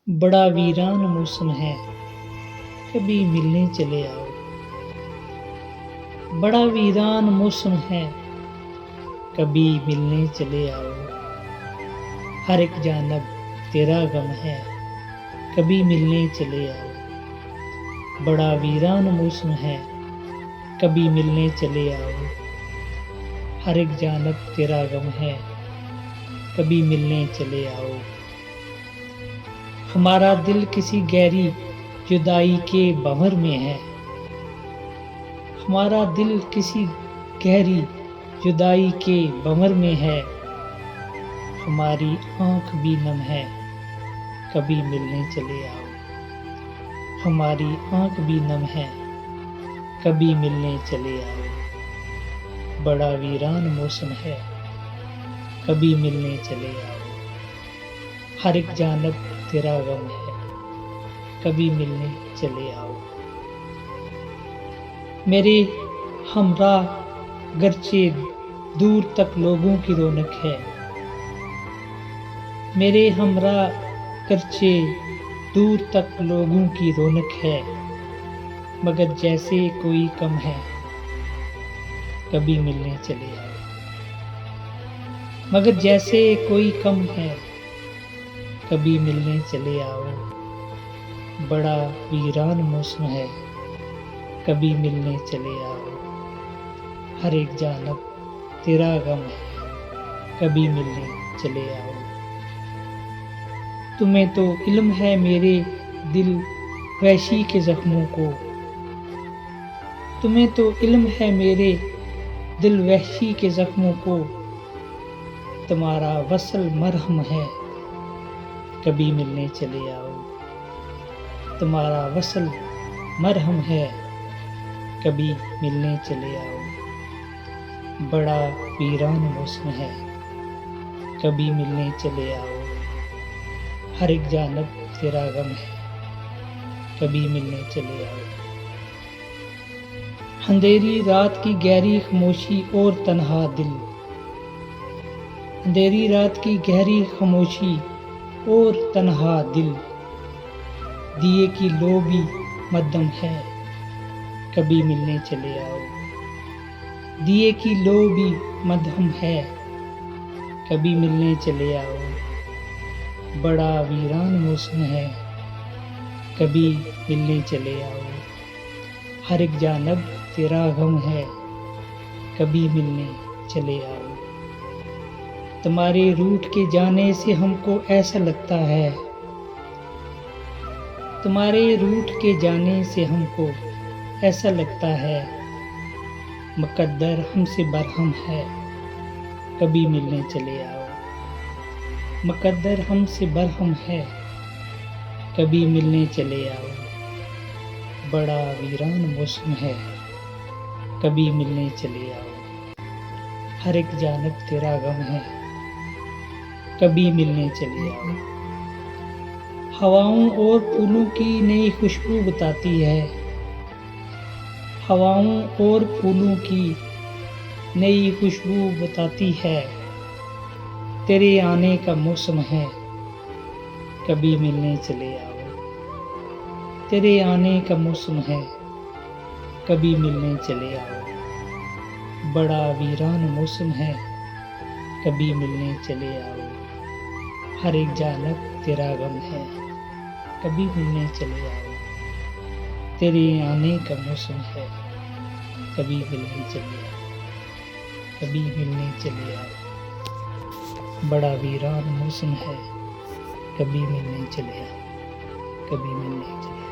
بڑا ویران موسم ہے، کبھی ملنے چلے آؤ۔ بڑا ویران موسم ہے، کبھی ملنے چلے آؤ۔ ہر ایک جانب تیرا غم ہے، کبھی ملنے چلے آؤ۔ بڑا ویران موسم ہے، کبھی ملنے چلے آؤ۔ ہر ایک جانب تیرا غم ہے، کبھی ملنے چلے آؤ۔ ہمارا دل کسی گہری جدائی کے بھنور میں ہے، ہمارا دل کسی گہری جدائی کے بھنور میں ہے۔ ہماری آنکھ بھی نم ہے، کبھی ملنے چلے آؤ۔ ہماری آنکھ بھی نم ہے، کبھی ملنے چلے آؤ۔ بڑا ویران موسم ہے، کبھی ملنے چلے آؤ۔ ہر ایک جانب تیرا غم ہے، کبھی ملنے چلے آؤ۔ میرے ہمراہ گرچہ دور تک لوگوں کی رونق ہے، میرے ہمراہ گرچہ دور تک لوگوں کی رونق ہے، مگر جیسے کوئی کم ہے، کبھی ملنے چلے آؤ۔ مگر جیسے کوئی کم ہے، کبھی ملنے چلے آؤ۔ بڑا ویران موسم ہے، کبھی ملنے چلے آؤ۔ ہر ایک جانب تیرا غم ہے، کبھی ملنے چلے آؤ۔ تمہیں تو علم ہے میرے دل وحشی کے زخموں کو، تمہیں تو علم ہے میرے دل وحشی کے زخموں کو۔ تمہارا وصل مرہم ہے، کبھی ملنے چلے آؤ۔ تمہارا وصل مرہم ہے، کبھی ملنے چلے آؤ۔ بڑا ویران موسم ہے، کبھی ملنے چلے آؤ۔ ہر ایک جانب تیرا غم ہے، کبھی ملنے چلے آؤ۔ اندھیری رات کی گہری خاموشی اور تنہا دل، اندھیری رات کی گہری خاموشی اور تنہا دل۔ دیے کی لو بھی مدھم ہے، کبھی ملنے چلے آؤ۔ دیے کی لو بھی مدھم ہے، کبھی ملنے چلے آؤ۔ بڑا ویران موسم ہے، کبھی ملنے چلے آؤ۔ ہر ایک جانب تیرا غم ہے، کبھی ملنے چلے آؤ۔ تمہارے روٹھ کے جانے سے ہم کو ایسا لگتا ہے، تمہارے روٹھ کے جانے سے ہم کو ایسا لگتا ہے، مقدر ہم سے برہم ہے، کبھی ملنے چلے آؤ۔ مقدر ہم سے برہم ہے، کبھی ملنے چلے آؤ۔ بڑا ویران موسم ہے، کبھی ملنے چلے آؤ۔ ہر ایک جانب تیرا غم ہے، کبھی ملنے چلے آؤ۔ ہواؤں اور پھولوں کی نئی خوشبو بتاتی ہے، ہواؤں اور پھولوں کی نئی خوشبو بتاتی ہے۔ تیرے آنے کا موسم ہے، کبھی ملنے چلے آؤ۔ تیرے آنے کا موسم ہے، کبھی ملنے چلے آؤ۔ بڑا ویران موسم ہے، کبھی ملنے چلے آؤ۔ ہر ایک جانب تیرا غم ہے، کبھی ملنے چلے آؤ۔ تیرے آنے کا موسم ہے، کبھی ملنے چلے آؤ۔ کبھی ملنے چلے آؤ۔ بڑا ویران موسم ہے، کبھی ملنے چلے آؤ۔ کبھی ملنے چلے آؤ۔